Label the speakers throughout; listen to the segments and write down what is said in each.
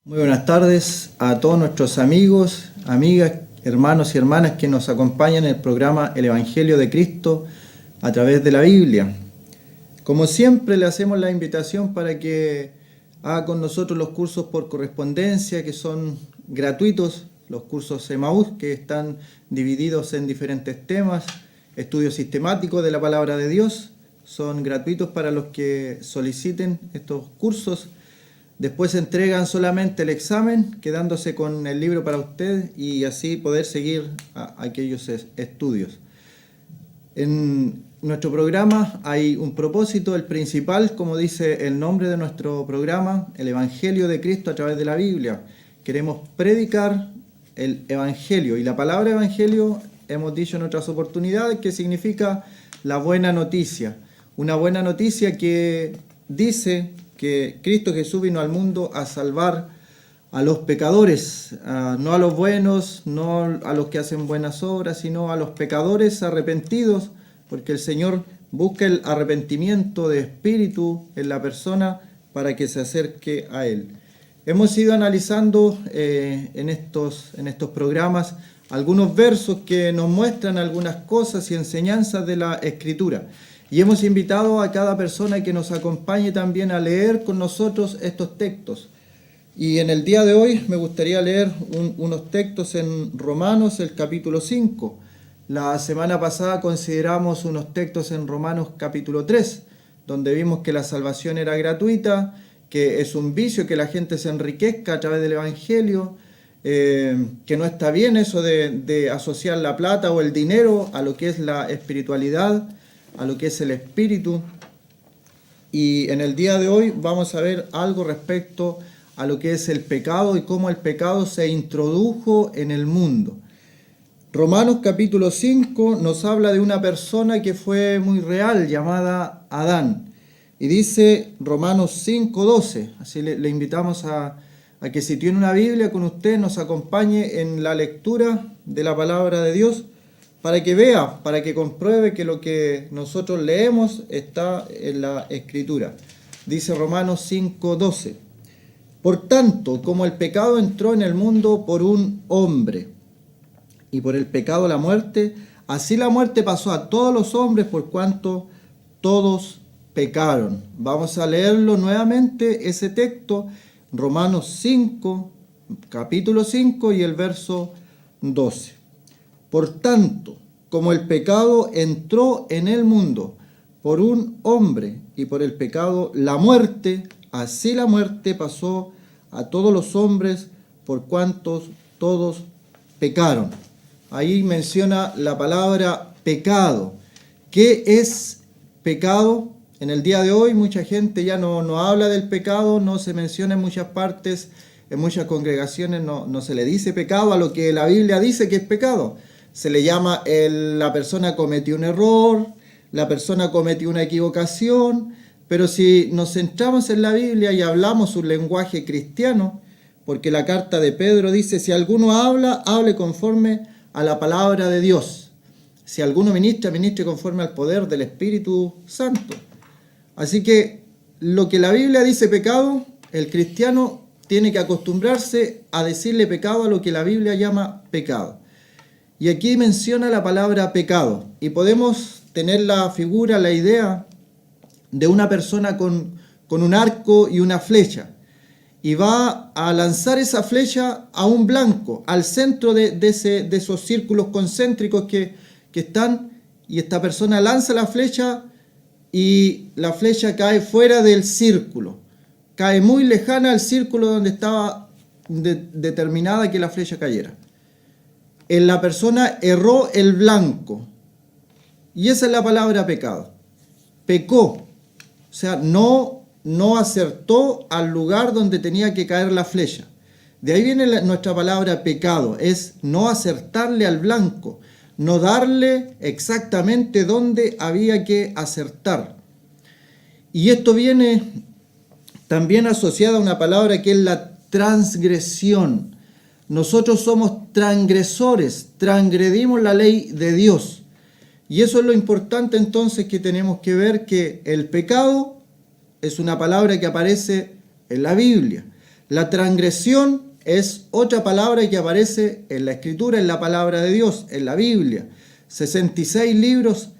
Speaker 1: Muy buenas tardes a todos nuestros amigos, amigas, hermanos y hermanas que nos acompañan en el programa El Evangelio de Cristo a través de la Biblia. Como siempre, le hacemos la invitación para que haga con nosotros los cursos por correspondencia, que son gratuitos, los cursos Emaús, que están divididos en diferentes temas, estudio sistemático de la Palabra de Dios, son gratuitos para los que soliciten estos cursos. Después entregan solamente el examen, quedándose con el libro para usted y así poder seguir aquellos estudios. En nuestro programa hay un propósito, el principal, como dice el nombre de nuestro programa, el Evangelio de Cristo a través de la Biblia. Queremos predicar el Evangelio, y la palabra Evangelio hemos dicho en otras oportunidades que significa la buena noticia. Una buena noticia que dice que Cristo Jesús vino al mundo a salvar a los pecadores, no a los buenos, no a los que hacen buenas obras, sino a los pecadores arrepentidos, porque el Señor busca el arrepentimiento de espíritu en la persona para que se acerque a Él. Hemos ido analizando en estos programas algunos versos que nos muestran algunas cosas y enseñanzas de la Escritura. Y hemos invitado a cada persona que nos acompañe también a leer con nosotros estos textos. Y en el día de hoy me gustaría leer unos textos en Romanos, el capítulo 5. La semana pasada consideramos unos textos en Romanos capítulo 3, donde vimos que la salvación era gratuita, que es un vicio que la gente se enriquezca a través del Evangelio, que no está bien eso de asociar la plata o el dinero a lo que es la espiritualidad, a lo que es el espíritu. Y en el día de hoy vamos a ver algo respecto a lo que es el pecado y cómo el pecado se introdujo en el mundo. Romanos capítulo 5 nos habla de una persona que fue muy real, llamada Adán. Y dice Romanos 5:12, así le invitamos a que si tiene una Biblia con usted nos acompañe en la lectura de la palabra de Dios, para que vea, para que compruebe que lo que nosotros leemos está en la Escritura. Dice Romanos 5:12. Por tanto, como el pecado entró en el mundo por un hombre, y por el pecado la muerte, así la muerte pasó a todos los hombres por cuanto todos pecaron. Vamos a leerlo nuevamente, ese texto, Romanos 5, capítulo 5 y el verso 12. Por tanto, como el pecado entró en el mundo por un hombre y por el pecado la muerte, así la muerte pasó a todos los hombres por cuantos todos pecaron. Ahí menciona la palabra pecado. ¿Qué es pecado? En el día de hoy mucha gente ya no habla del pecado, no se menciona en muchas partes, en muchas congregaciones no se le dice pecado a lo que la Biblia dice que es pecado. Se le llama la persona cometió un error, la persona cometió una equivocación, pero si nos centramos en la Biblia y hablamos un lenguaje cristiano, porque la carta de Pedro dice, si alguno habla, hable conforme a la palabra de Dios. Si alguno ministra, ministre conforme al poder del Espíritu Santo. Así que lo que la Biblia dice pecado, el cristiano tiene que acostumbrarse a decirle pecado a lo que la Biblia llama pecado. Y aquí menciona la palabra pecado. Y podemos tener la figura, la idea de una persona con un arco y una flecha. Y va a lanzar esa flecha a un blanco, al centro de esos círculos concéntricos que están. Y esta persona lanza la flecha y la flecha cae fuera del círculo. Cae muy lejana al círculo donde estaba determinada que la flecha cayera. En la persona erró el blanco. Y esa es la palabra pecado. Pecó. O sea, no acertó al lugar donde tenía que caer la flecha. De ahí viene nuestra palabra pecado, es no acertarle al blanco, no darle exactamente donde había que acertar. Y esto viene también asociado a una palabra que es la transgresión. Nosotros somos transgresores, transgredimos la ley de Dios. Y eso es lo importante entonces que tenemos que ver, que el pecado es una palabra que aparece en la Biblia. La transgresión es otra palabra que aparece en la Escritura, en la palabra de Dios, en la Biblia. 66 libros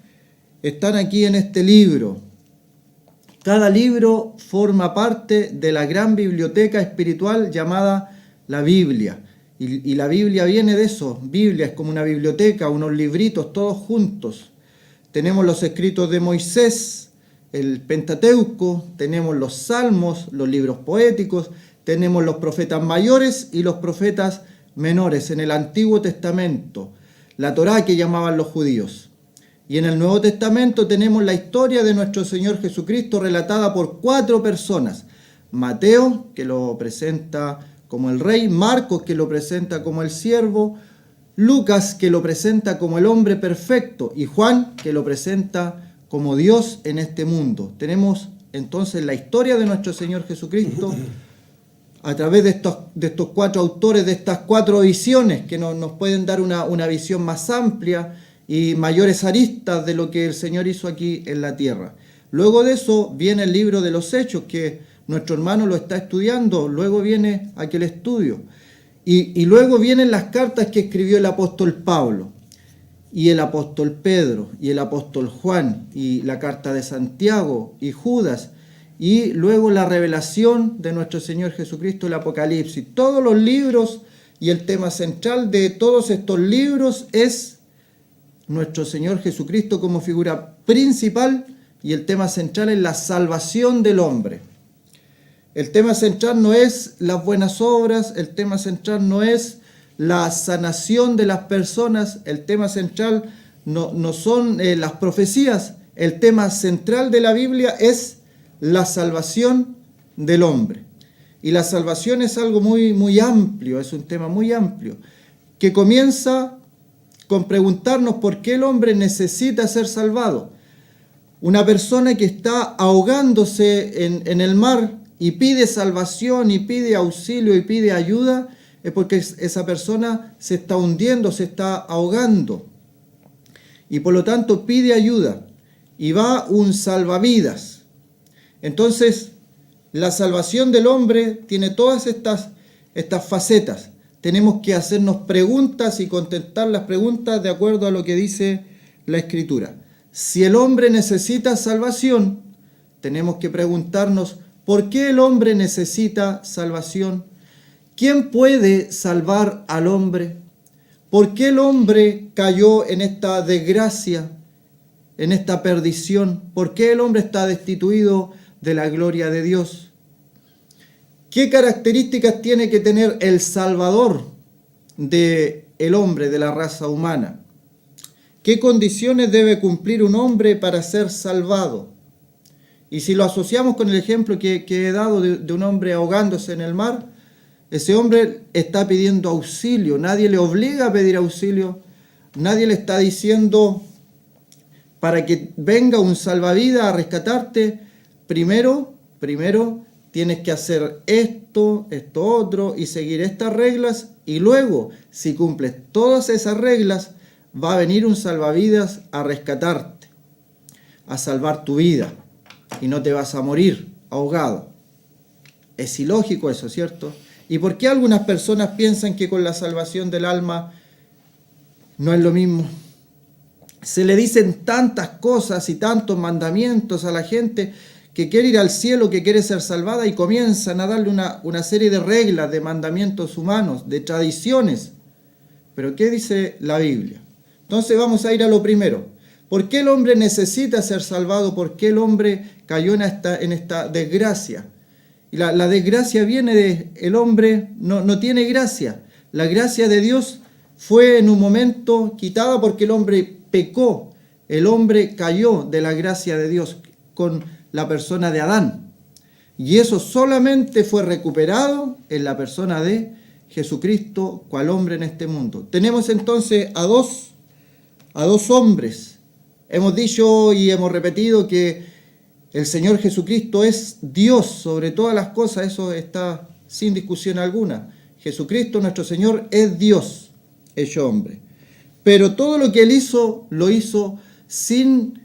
Speaker 1: están aquí en este libro. Cada libro forma parte de la gran biblioteca espiritual llamada la Biblia. Y la Biblia viene de eso. Biblia es como una biblioteca, unos libritos todos juntos. Tenemos los escritos de Moisés, el Pentateuco, tenemos los Salmos, los libros poéticos, tenemos los profetas mayores y los profetas menores en el Antiguo Testamento, la Torá que llamaban los judíos. Y en el Nuevo Testamento tenemos la historia de nuestro Señor Jesucristo relatada por 4 personas. Mateo, que lo presenta como el rey, Marcos, que lo presenta como el siervo, Lucas, que lo presenta como el hombre perfecto, y Juan, que lo presenta como Dios en este mundo. Tenemos entonces la historia de nuestro Señor Jesucristo a través de estos 4 autores, de estas 4 visiones que nos pueden dar una visión más amplia y mayores aristas de lo que el Señor hizo aquí en la tierra. Luego de eso viene el libro de los Hechos, que nuestro hermano lo está estudiando, luego viene aquel estudio. Y luego vienen las cartas que escribió el apóstol Pablo, y el apóstol Pedro, y el apóstol Juan, y la carta de Santiago, y Judas, y luego la revelación de nuestro Señor Jesucristo, el Apocalipsis. Todos los libros, y el tema central de todos estos libros es nuestro Señor Jesucristo como figura principal, y el tema central es la salvación del hombre. El tema central no es las buenas obras, el tema central no es la sanación de las personas, el tema central no son las profecías, el tema central de la Biblia es la salvación del hombre. Y la salvación es algo muy amplio, es un tema muy amplio, que comienza con preguntarnos por qué el hombre necesita ser salvado. Una persona que está ahogándose en el mar y pide salvación y pide auxilio y pide ayuda, es porque esa persona se está hundiendo, se está ahogando. Y por lo tanto pide ayuda. Y va un salvavidas. Entonces, la salvación del hombre tiene todas estas facetas. Tenemos que hacernos preguntas y contestar las preguntas de acuerdo a lo que dice la Escritura. Si el hombre necesita salvación, tenemos que preguntarnos, ¿por qué el hombre necesita salvación? ¿Quién puede salvar al hombre? ¿Por qué el hombre cayó en esta desgracia, en esta perdición? ¿Por qué el hombre está destituido de la gloria de Dios? ¿Qué características tiene que tener el Salvador del hombre, de la raza humana? ¿Qué condiciones debe cumplir un hombre para ser salvado? Y si lo asociamos con el ejemplo que he dado de un hombre ahogándose en el mar, ese hombre está pidiendo auxilio, nadie le obliga a pedir auxilio, nadie le está diciendo para que venga un salvavidas a rescatarte. Primero tienes que hacer esto otro y seguir estas reglas, y luego, si cumples todas esas reglas, va a venir un salvavidas a rescatarte, a salvar tu vida, y no te vas a morir ahogado. Es ilógico eso, ¿cierto? ¿Y por qué algunas personas piensan que con la salvación del alma no es lo mismo? Se le dicen tantas cosas y tantos mandamientos a la gente que quiere ir al cielo, que quiere ser salvada, y comienzan a darle una serie de reglas, de mandamientos humanos, de tradiciones. Pero ¿qué dice la Biblia? Entonces vamos a ir a lo primero. ¿Por qué el hombre necesita ser salvado? ¿Por qué el hombre cayó en esta desgracia? Y la desgracia viene de el hombre no tiene gracia. La gracia de Dios fue en un momento quitada porque el hombre pecó. El hombre cayó de la gracia de Dios. Con la persona de Adán. Y eso solamente fue recuperado en la persona de Jesucristo, cual hombre en este mundo. Tenemos entonces a dos hombres. Hemos dicho y hemos repetido que el Señor Jesucristo es Dios sobre todas las cosas, eso está sin discusión alguna. Jesucristo, nuestro Señor, es Dios hecho hombre. Pero todo lo que Él hizo, lo hizo sin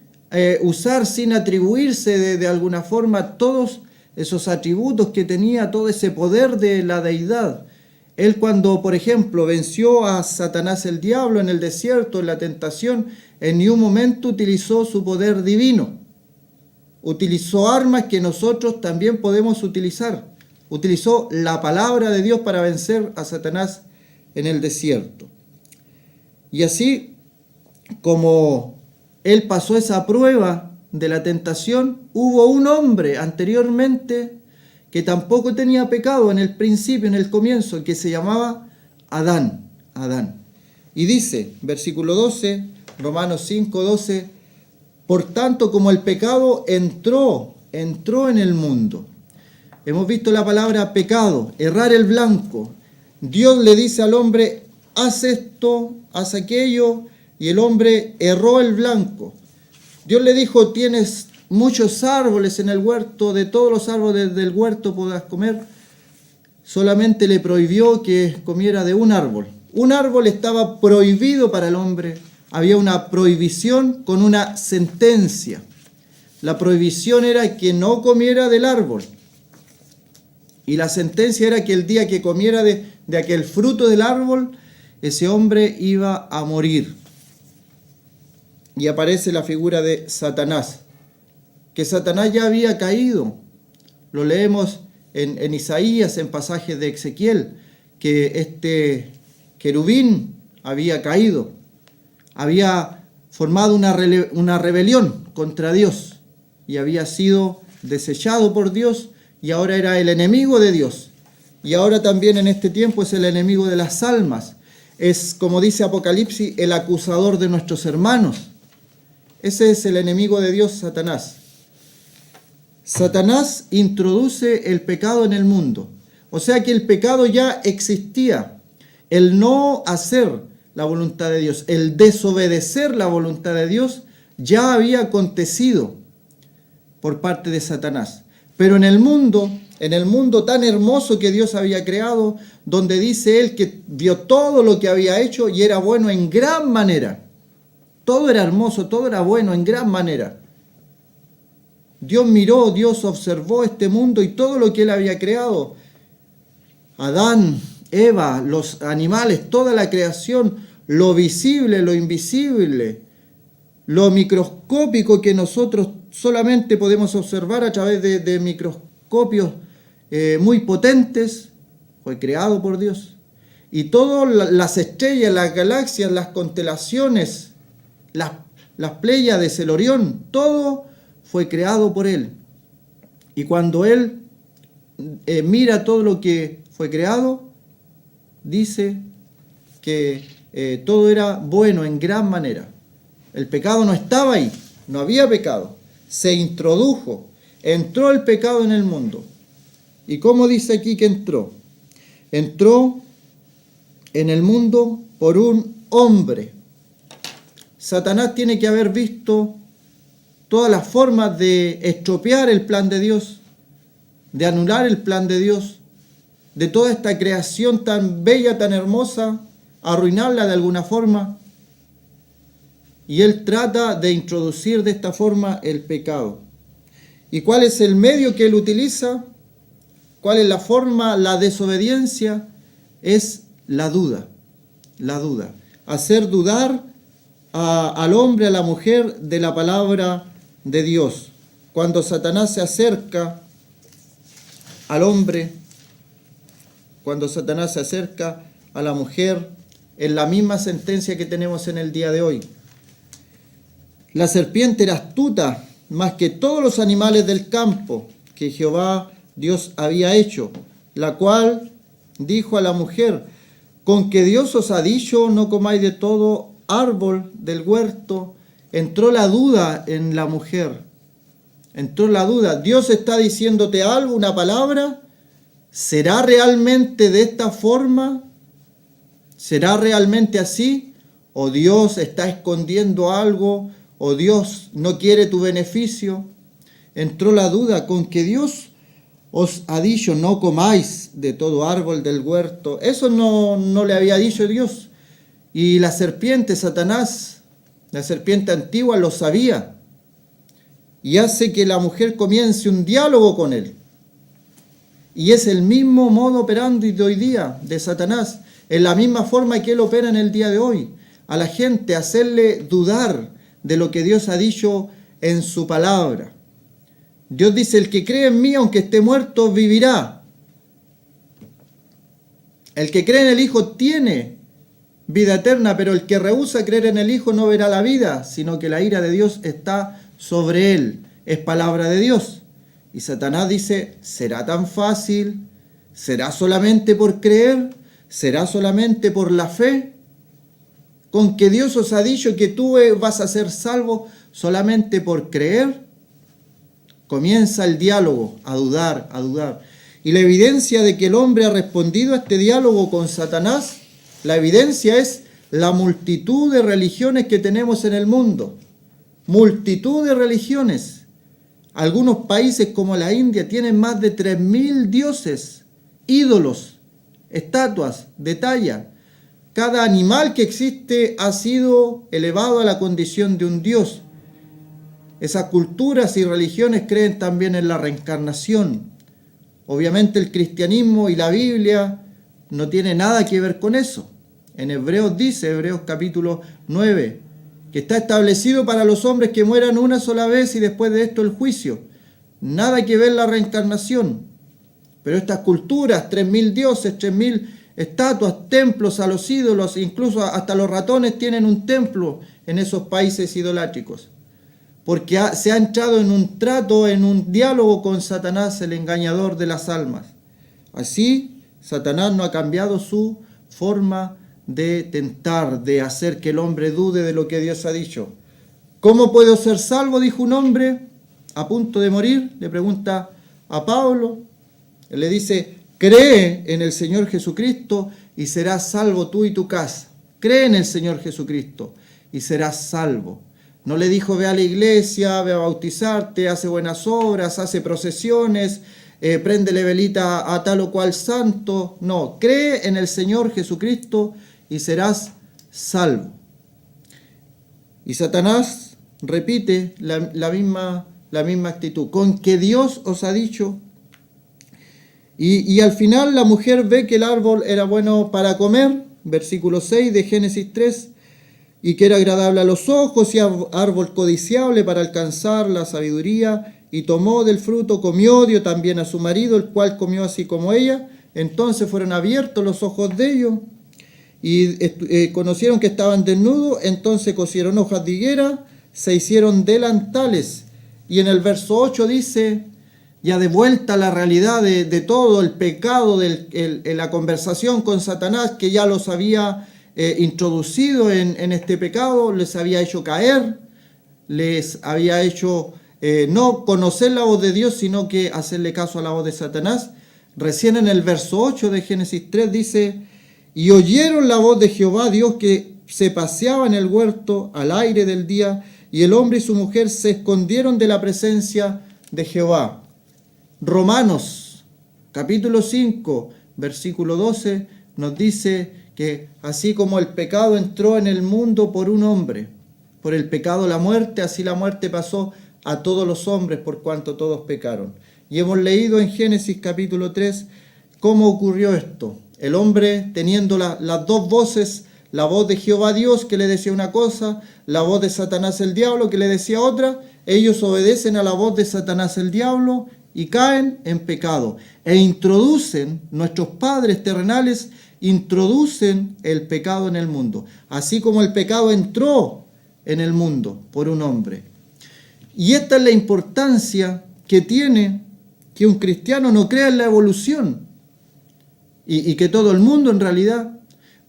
Speaker 1: sin atribuirse de alguna forma todos esos atributos que tenía, todo ese poder de la deidad. Él cuando, por ejemplo, venció a Satanás el diablo en el desierto, en la tentación, en ningún momento utilizó su poder divino. Utilizó armas que nosotros también podemos utilizar. Utilizó la palabra de Dios para vencer a Satanás en el desierto. Y así como Él pasó esa prueba de la tentación, hubo un hombre anteriormente que tampoco tenía pecado en el principio, en el comienzo, que se llamaba Adán. Y dice, versículo 12, Romanos 5, 12, por tanto, como el pecado entró en el mundo. Hemos visto la palabra pecado, errar el blanco. Dios le dice al hombre, haz esto, haz aquello, y el hombre erró el blanco. Dios le dijo, tienes muchos árboles en el huerto, de todos los árboles del huerto podrás comer. Solamente le prohibió que comiera de un árbol. Un árbol estaba prohibido para el hombre. Había una prohibición con una sentencia. La prohibición era que no comiera del árbol. Y la sentencia era que el día que comiera de aquel fruto del árbol, ese hombre iba a morir. Y aparece la figura de Satanás, que Satanás ya había caído. Lo leemos en Isaías, en pasajes de Ezequiel, que este querubín había caído, había formado una rebelión contra Dios y había sido desechado por Dios y ahora era el enemigo de Dios. Y ahora también en este tiempo es el enemigo de las almas. Es, como dice Apocalipsis, el acusador de nuestros hermanos. Ese es el enemigo de Dios, Satanás. Satanás introduce el pecado en el mundo. O sea que el pecado ya existía. El no hacer la voluntad de Dios, el desobedecer la voluntad de Dios, ya había acontecido por parte de Satanás. Pero en el mundo tan hermoso que Dios había creado, donde dice Él que vio todo lo que había hecho y era bueno en gran manera. Todo era hermoso, todo era bueno en gran manera. Dios miró, Dios observó este mundo y todo lo que Él había creado. Adán, Eva, los animales, toda la creación, lo visible, lo invisible, lo microscópico que nosotros solamente podemos observar a través de microscopios muy potentes, fue creado por Dios. Y todas las estrellas, las galaxias, las constelaciones, las Pléyades, el Orión, todo fue creado por Él. Y cuando Él mira todo lo que fue creado, dice que todo era bueno en gran manera. El pecado no estaba ahí, no había pecado. Se introdujo, entró el pecado en el mundo. ¿Y cómo dice aquí que entró? Entró en el mundo por un hombre. Satanás tiene que haber visto todas las formas de estropear el plan de Dios, de anular el plan de Dios, de toda esta creación tan bella, tan hermosa, arruinarla de alguna forma. Y él trata de introducir de esta forma el pecado. ¿Y cuál es el medio que él utiliza? ¿Cuál es la forma? La desobediencia es la duda. La duda. Hacer dudar al hombre, a la mujer, de la palabra de Dios. Cuando Satanás se acerca al hombre, cuando Satanás se acerca a la mujer, en la misma sentencia que tenemos en el día de hoy. La serpiente era astuta más que todos los animales del campo que Jehová Dios había hecho, la cual dijo a la mujer, con que Dios os ha dicho, no comáis de todo árbol del huerto. Entró la duda en la mujer. Entró la duda. ¿Dios está diciéndote algo, una palabra? ¿Será realmente de esta forma? ¿Será realmente así? ¿O Dios está escondiendo algo? ¿O Dios no quiere tu beneficio? Entró la duda. Con que Dios os ha dicho no comáis de todo árbol del huerto. Eso no le había dicho Dios. Y la serpiente, Satanás, la serpiente antigua, lo sabía. Y hace que la mujer comience un diálogo con él. Y es el mismo modo operandi de hoy día, de Satanás. En la misma forma que él opera en el día de hoy. A la gente, hacerle dudar de lo que Dios ha dicho en su palabra. Dios dice, el que cree en mí, aunque esté muerto, vivirá. El que cree en el Hijo tiene vida eterna, pero el que rehúsa creer en el Hijo no verá la vida, sino que la ira de Dios está sobre él. Es palabra de Dios. Y Satanás dice, ¿será tan fácil? ¿Será solamente por creer? ¿Será solamente por la fe? ¿Con que Dios os ha dicho que tú vas a ser salvo solamente por creer? Comienza el diálogo, a dudar, a dudar. Y la evidencia de que el hombre ha respondido a este diálogo con Satanás, la evidencia es la multitud de religiones que tenemos en el mundo. Multitud de religiones. Algunos países como la India tienen más de 3.000 dioses, ídolos, estatuas de talla. Cada animal que existe ha sido elevado a la condición de un dios. Esas culturas y religiones creen también en la reencarnación. Obviamente el cristianismo y la Biblia no tienen nada que ver con eso. En Hebreos dice, Hebreos capítulo 9, que está establecido para los hombres que mueran una sola vez y después de esto el juicio. Nada que ver la reencarnación. Pero estas culturas, 3.000 dioses, 3.000 estatuas, templos a los ídolos, incluso hasta los ratones tienen un templo en esos países idolátricos. Porque se ha entrado en un trato, en un diálogo con Satanás, el engañador de las almas. Así, Satanás no ha cambiado su forma de tentar, de hacer que el hombre dude de lo que Dios ha dicho. ¿Cómo puedo ser salvo?, dijo un hombre a punto de morir, le pregunta a Pablo. Él le dice, cree en el Señor Jesucristo y serás salvo tú y tu casa. Cree en el Señor Jesucristo y serás salvo. No le dijo, ve a la iglesia, ve a bautizarte, hace buenas obras, hace procesiones, préndele velita a tal o cual santo. No, cree en el Señor Jesucristo y serás salvo. Y Satanás repite la misma actitud. Con que Dios os ha dicho. Y al final la mujer ve que el árbol era bueno para comer, versículo 6 de Génesis 3, y que era agradable a los ojos y árbol codiciable para alcanzar la sabiduría, y tomó del fruto, comió, dio también a su marido, el cual comió así como ella. Entonces fueron abiertos los ojos de ellos, y conocieron que estaban desnudos, entonces cosieron hojas de higuera, se hicieron delantales. Y en el verso 8 dice, ya de vuelta a la realidad de todo el pecado, la conversación con Satanás, que ya los había introducido en este pecado, les había hecho caer, les había hecho no conocer la voz de Dios, sino que hacerle caso a la voz de Satanás. Recién en el verso 8 de Génesis 3 dice, y oyeron la voz de Jehová Dios que se paseaba en el huerto al aire del día, y el hombre y su mujer se escondieron de la presencia de Jehová. Romanos capítulo 5, versículo 12 nos dice que así como el pecado entró en el mundo por un hombre, por el pecado la muerte, así la muerte pasó a todos los hombres por cuanto todos pecaron. Y hemos leído en Génesis capítulo 3 cómo ocurrió esto. El hombre teniendo las dos voces, la voz de Jehová Dios que le decía una cosa, la voz de Satanás el diablo que le decía otra, ellos obedecen a la voz de Satanás el diablo y caen en pecado. E introducen, nuestros padres terrenales, introducen el pecado en el mundo. Así como el pecado entró en el mundo por un hombre. Y esta es la importancia que tiene que un cristiano no crea en la evolución. Y que todo el mundo en realidad.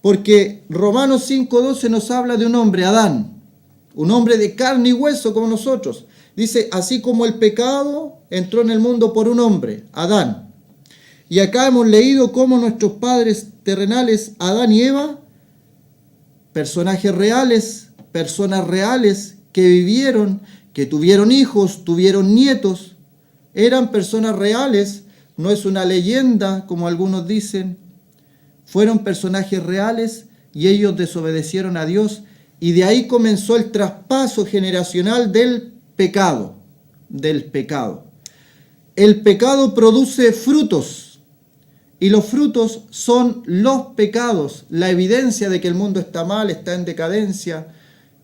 Speaker 1: Porque Romanos 5:12 nos habla de un hombre, Adán. Un hombre de carne y hueso como nosotros. Dice, así como el pecado entró en el mundo por un hombre, Adán. Y acá hemos leído cómo nuestros padres terrenales, Adán y Eva, personajes reales, personas reales que vivieron, que tuvieron hijos, tuvieron nietos, eran personas reales, no es una leyenda como algunos dicen, fueron personajes reales y ellos desobedecieron a Dios y de ahí comenzó el traspaso generacional del pecado, El pecado produce frutos y los frutos son los pecados, la evidencia de que el mundo está mal, está en decadencia,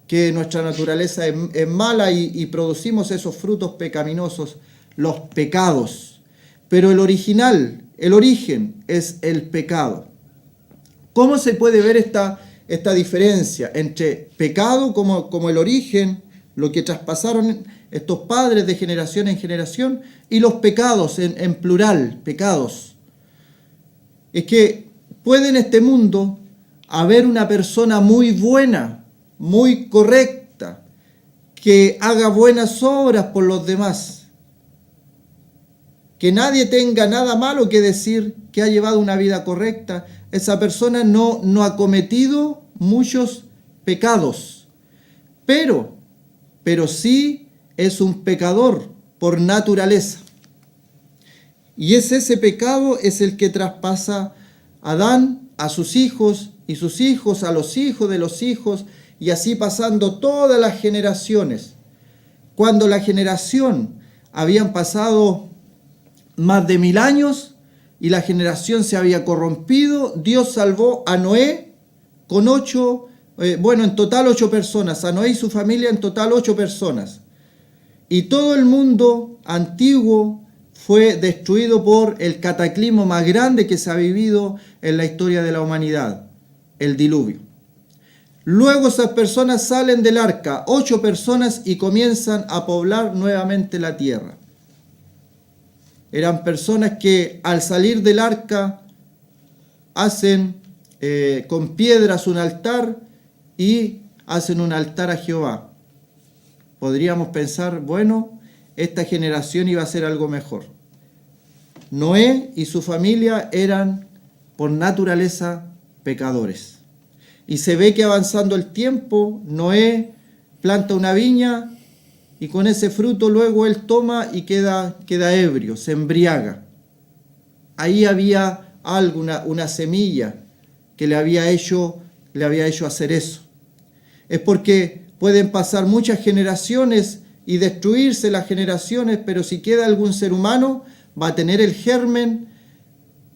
Speaker 1: que nuestra naturaleza es mala y producimos esos frutos pecaminosos, los pecados. Pero el origen es el pecado. ¿Cómo se puede ver esta diferencia entre pecado como el origen, lo que traspasaron estos padres de generación en generación, y los pecados en plural, pecados? Es que puede en este mundo haber una persona muy buena, muy correcta, que haga buenas obras por los demás, que nadie tenga nada malo que decir, que ha llevado una vida correcta. Esa persona no ha cometido muchos pecados, pero sí es un pecador por naturaleza. Y ese pecado es el que traspasa Adán a sus hijos y sus hijos a los hijos de los hijos, y así pasando todas las generaciones. Cuando la generación habían pasado más de 1000 años y la generación se había corrompido, Dios salvó a Noé con en total 8 personas, a Noé y su familia en total 8 personas. Y todo el mundo antiguo fue destruido por el cataclismo más grande que se ha vivido en la historia de la humanidad, el diluvio. Luego esas personas salen del arca, 8 personas, y comienzan a poblar nuevamente la tierra. Eran personas que al salir del arca hacen con piedras un altar y hacen un altar a Jehová. Podríamos pensar, bueno, esta generación iba a ser algo mejor. Noé y su familia eran por naturaleza pecadores. Y se ve que avanzando el tiempo, Noé planta una viña y con ese fruto luego él toma y queda ebrio, se embriaga. Ahí había algo, una semilla que le había hecho hacer eso. Es porque pueden pasar muchas generaciones y destruirse las generaciones, pero si queda algún ser humano, va a tener el germen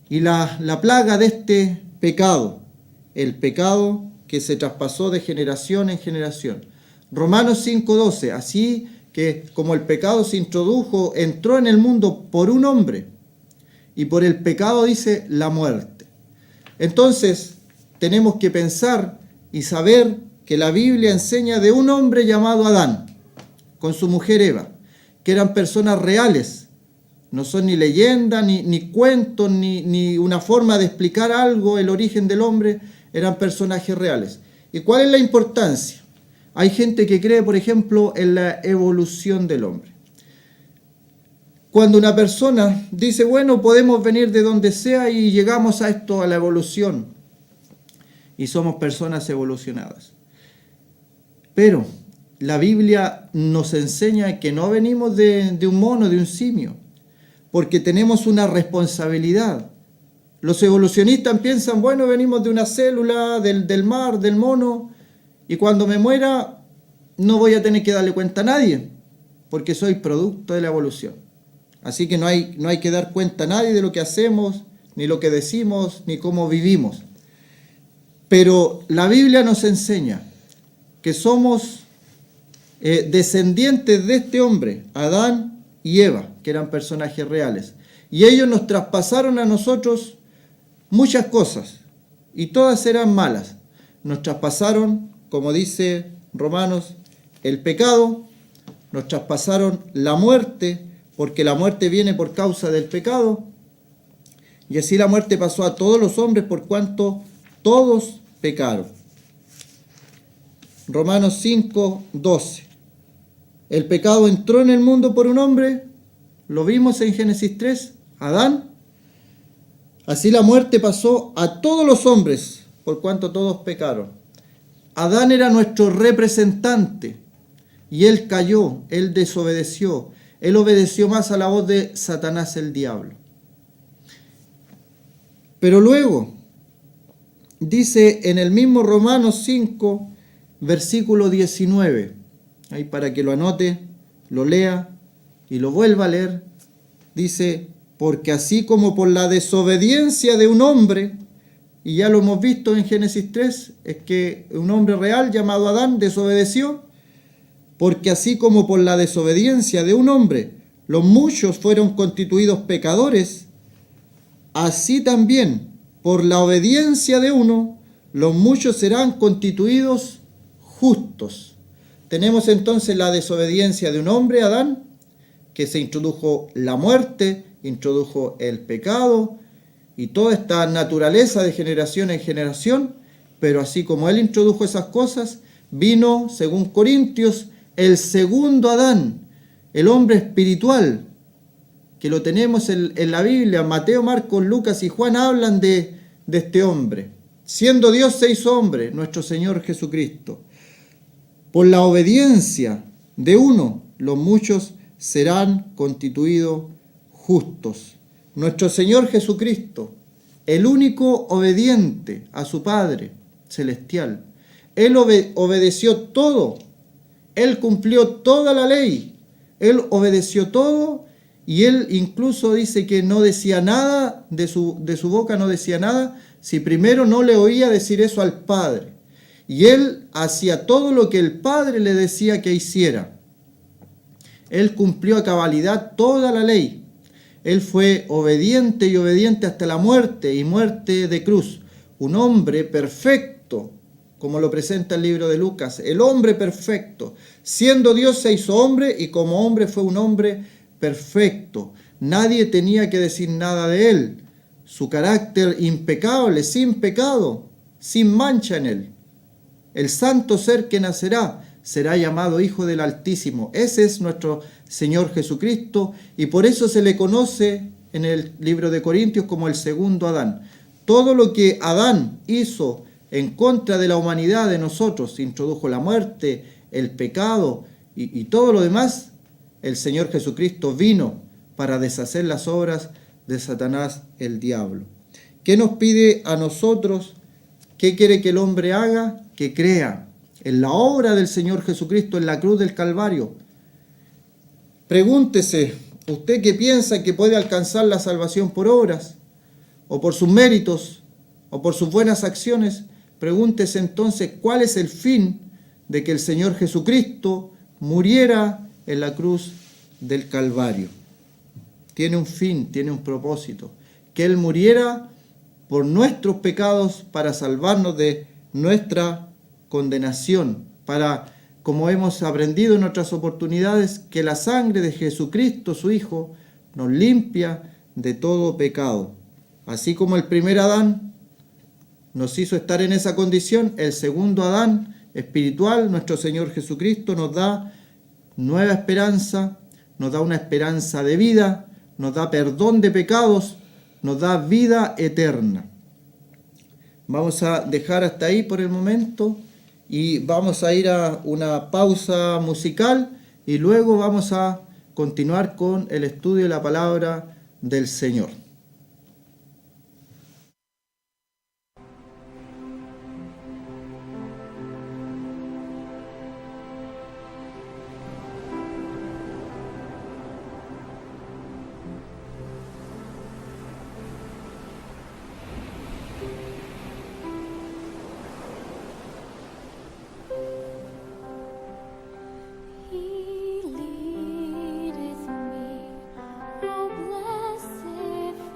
Speaker 1: y la plaga de este pecado, el pecado que se traspasó de generación en generación. Romanos 5:12, así que como el pecado se introdujo, entró en el mundo por un hombre, y por el pecado, dice, la muerte. Entonces, tenemos que pensar y saber que la Biblia enseña de un hombre llamado Adán, con su mujer Eva, que eran personas reales. No son ni leyenda, ni cuentos, ni una forma de explicar algo, el origen del hombre. Eran personajes reales. ¿Y cuál es la importancia? Hay gente que cree, por ejemplo, en la evolución del hombre. Cuando una persona dice, bueno, podemos venir de donde sea y llegamos a esto, a la evolución, y somos personas evolucionadas. Pero la Biblia nos enseña que no venimos de un mono, de un simio, porque tenemos una responsabilidad. Los evolucionistas piensan, bueno, venimos de una célula, del mar, del mono, y cuando me muera no voy a tener que darle cuenta a nadie, porque soy producto de la evolución. Así que no hay que dar cuenta a nadie de lo que hacemos, ni lo que decimos, ni cómo vivimos. Pero la Biblia nos enseña que somos descendientes de este hombre, Adán y Eva, que eran personajes reales. Y ellos nos traspasaron a nosotros muchas cosas, y todas eran malas. Nos traspasaron, como dice Romanos, el pecado, nos traspasaron la muerte, porque la muerte viene por causa del pecado, y así la muerte pasó a todos los hombres por cuanto todos pecaron. Romanos 5:12. El pecado entró en el mundo por un hombre, lo vimos en Génesis 3, Adán. Así la muerte pasó a todos los hombres, por cuanto todos pecaron. Adán era nuestro representante y él cayó, él desobedeció, él obedeció más a la voz de Satanás el diablo. Pero luego, dice en el mismo Romanos 5, versículo 19, ahí para que lo anote, lo lea y lo vuelva a leer, dice, porque así como por la desobediencia de un hombre, y ya lo hemos visto en Génesis 3, es que un hombre real llamado Adán desobedeció, porque así como por la desobediencia de un hombre los muchos fueron constituidos pecadores, así también por la obediencia de uno los muchos serán constituidos justos. Tenemos entonces la desobediencia de un hombre, Adán, que se introdujo la muerte, introdujo el pecado y toda esta naturaleza de generación en generación, pero así como él introdujo esas cosas, vino, según Corintios, el segundo Adán, el hombre espiritual, que lo tenemos en la Biblia. Mateo, Marcos, Lucas y Juan hablan de este hombre. Siendo Dios se hizo hombre, nuestro Señor Jesucristo. Por la obediencia de uno, los muchos serán constituidos justos. Nuestro Señor Jesucristo, el único obediente a su Padre celestial, Él obedeció todo, Él cumplió toda la ley, Él obedeció todo y Él incluso dice que no decía nada, de su boca no decía nada, si primero no le oía decir eso al Padre. Y Él hacía todo lo que el Padre le decía que hiciera. Él cumplió a cabalidad toda la ley. Él fue obediente y obediente hasta la muerte y muerte de cruz. Un hombre perfecto, como lo presenta el libro de Lucas. El hombre perfecto. Siendo Dios se hizo hombre y como hombre fue un hombre perfecto. Nadie tenía que decir nada de él. Su carácter impecable, sin pecado, sin mancha en él. El santo ser que nacerá será llamado Hijo del Altísimo. Ese es nuestro Señor Jesucristo y por eso se le conoce en el libro de Corintios como el segundo Adán. Todo lo que Adán hizo en contra de la humanidad, de nosotros, introdujo la muerte, el pecado y todo lo demás, el Señor Jesucristo vino para deshacer las obras de Satanás el diablo. ¿Qué nos pide a nosotros? ¿Qué quiere que el hombre haga? Que crea en la obra del Señor Jesucristo en la cruz del Calvario. Pregúntese, ¿usted qué piensa que puede alcanzar la salvación por obras? ¿O por sus méritos? ¿O por sus buenas acciones? Pregúntese entonces, ¿cuál es el fin de que el Señor Jesucristo muriera en la cruz del Calvario? Tiene un fin, tiene un propósito. Que Él muriera por nuestros pecados para salvarnos de nuestra condenación, para, como hemos aprendido en otras oportunidades, que la sangre de Jesucristo, su Hijo, nos limpia de todo pecado. Así como el primer Adán nos hizo estar en esa condición, el segundo Adán espiritual, nuestro Señor Jesucristo, nos da nueva esperanza, nos da una esperanza de vida, nos da perdón de pecados, nos da vida eterna. Vamos a dejar hasta ahí por el momento y vamos a ir a una pausa musical y luego vamos a continuar con el estudio de la palabra del Señor.
Speaker 2: He leadeth me, oh blessed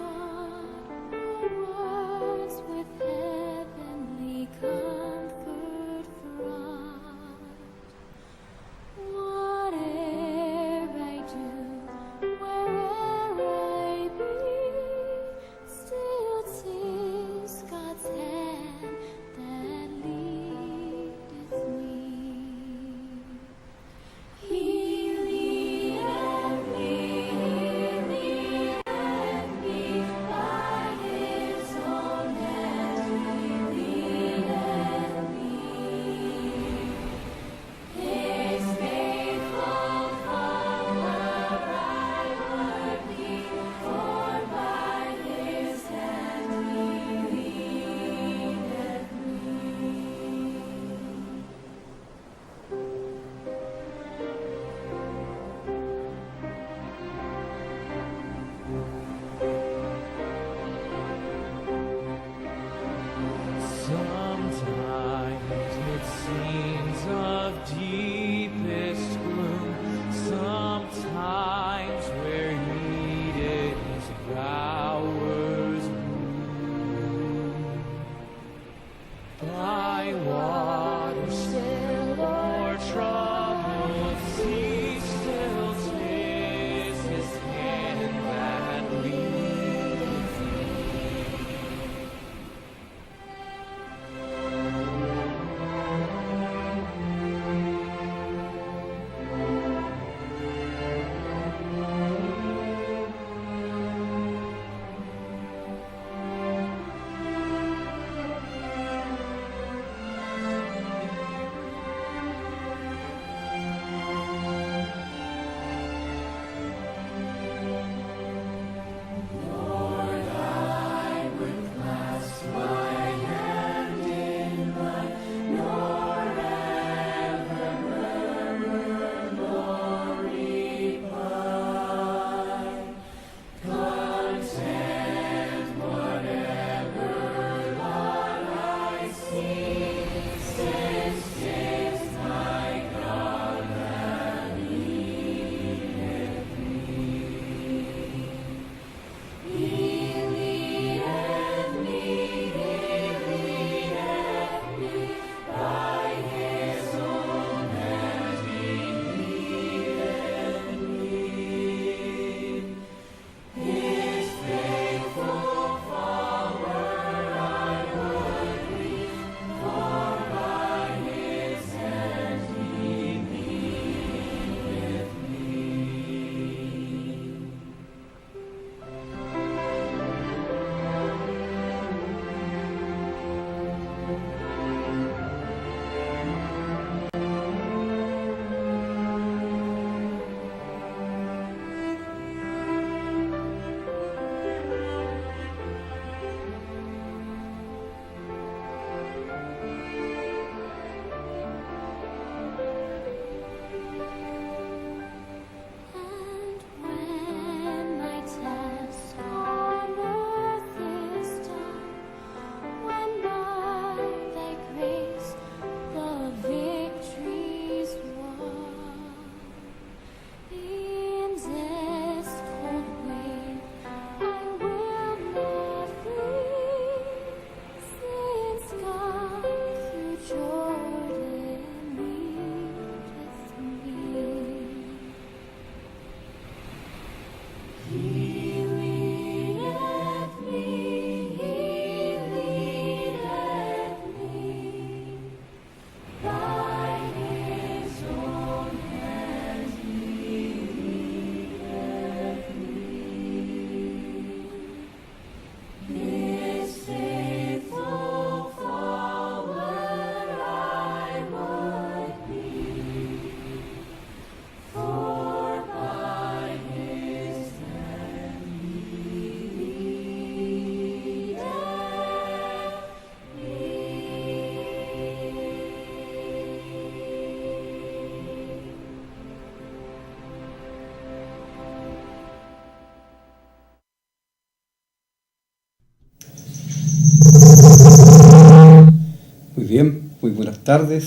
Speaker 2: Buenas tardes,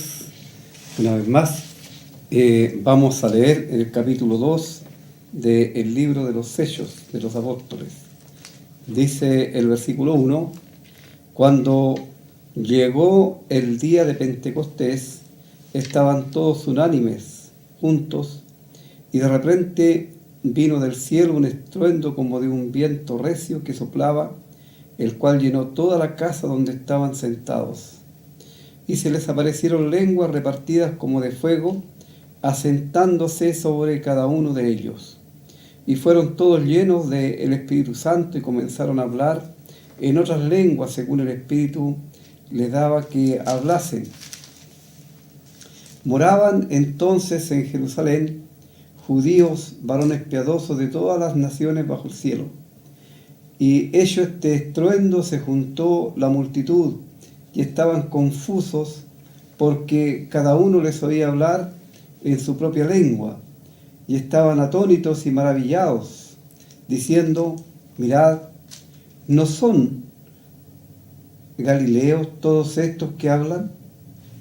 Speaker 2: una vez más. Vamos a leer el capítulo 2 del libro de los sellos de los apóstoles. Dice el versículo 1: cuando llegó el día de Pentecostés, estaban todos unánimes, juntos, y de repente vino del cielo un estruendo como de un viento recio que soplaba, el cual llenó toda la casa donde estaban sentados. Y se les aparecieron lenguas repartidas como de fuego, asentándose sobre cada uno de ellos. Y fueron todos llenos del Espíritu Santo y comenzaron a hablar en otras lenguas según el Espíritu les daba que hablasen. Moraban entonces en Jerusalén judíos, varones piadosos de todas las naciones bajo el cielo. Y hecho este estruendo se juntó la multitud, y estaban confusos, porque cada uno les oía hablar en su propia lengua, y estaban atónitos y maravillados, diciendo: mirad, ¿no son galileos todos estos que hablan?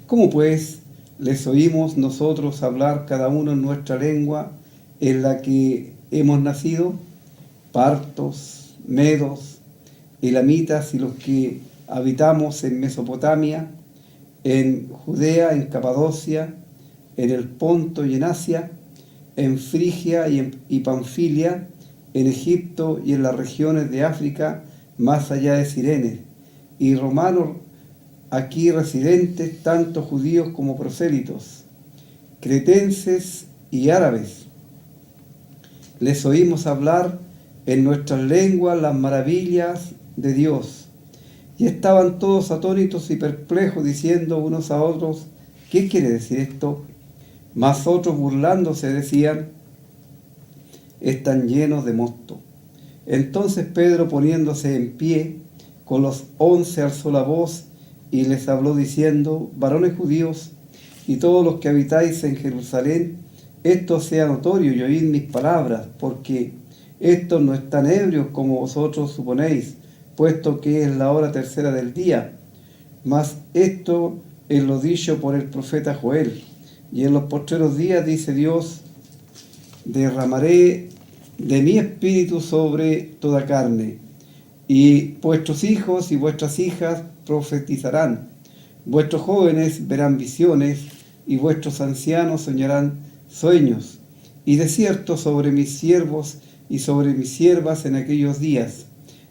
Speaker 2: ¿Cómo pues les oímos nosotros hablar cada uno en nuestra lengua en la que hemos nacido? Partos, medos, elamitas y los que habitamos en Mesopotamia, en Judea, en Capadocia, en el Ponto y en Asia, en Frigia y Panfilia, en Egipto y en las regiones de África, más allá de Cirene, y romanos aquí residentes, tanto judíos como prosélitos, cretenses y árabes. Les oímos hablar en nuestras lenguas las maravillas de Dios. Y estaban todos atónitos y perplejos, diciendo unos a otros: ¿qué quiere decir esto? Mas otros, burlándose, decían: están llenos de mosto. Entonces Pedro, poniéndose en pie, con los 11 alzó la voz y les habló diciendo: varones judíos, y todos los que habitáis en Jerusalén, esto sea notorio y oíd mis palabras, porque estos no están ebrios como vosotros suponéis, puesto que es la hora tercera del día. Mas esto es lo dicho por el profeta Joel. Y en los postreros días, dice Dios, derramaré de mi espíritu sobre toda carne, y vuestros hijos y vuestras hijas profetizarán, vuestros jóvenes verán visiones, y vuestros ancianos soñarán sueños. Y de cierto sobre mis siervos y sobre mis siervas en aquellos días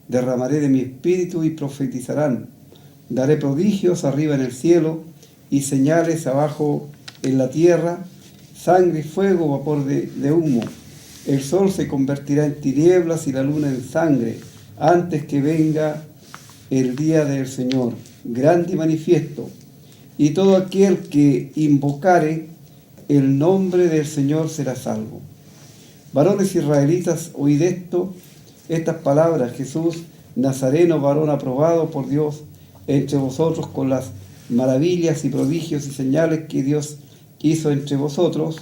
Speaker 2: derramaré de mi espíritu y profetizarán. Daré prodigios arriba en el cielo y señales abajo en la tierra, sangre y fuego, vapor de humo. El sol se convertirá en tinieblas y la luna en sangre, antes que venga el día del Señor, grande y manifiesto. Y todo aquel que invocare el nombre del Señor será salvo. Varones israelitas, oíd esto, estas palabras: Jesús Nazareno, varón aprobado por Dios entre vosotros con las maravillas y prodigios y señales que Dios hizo entre vosotros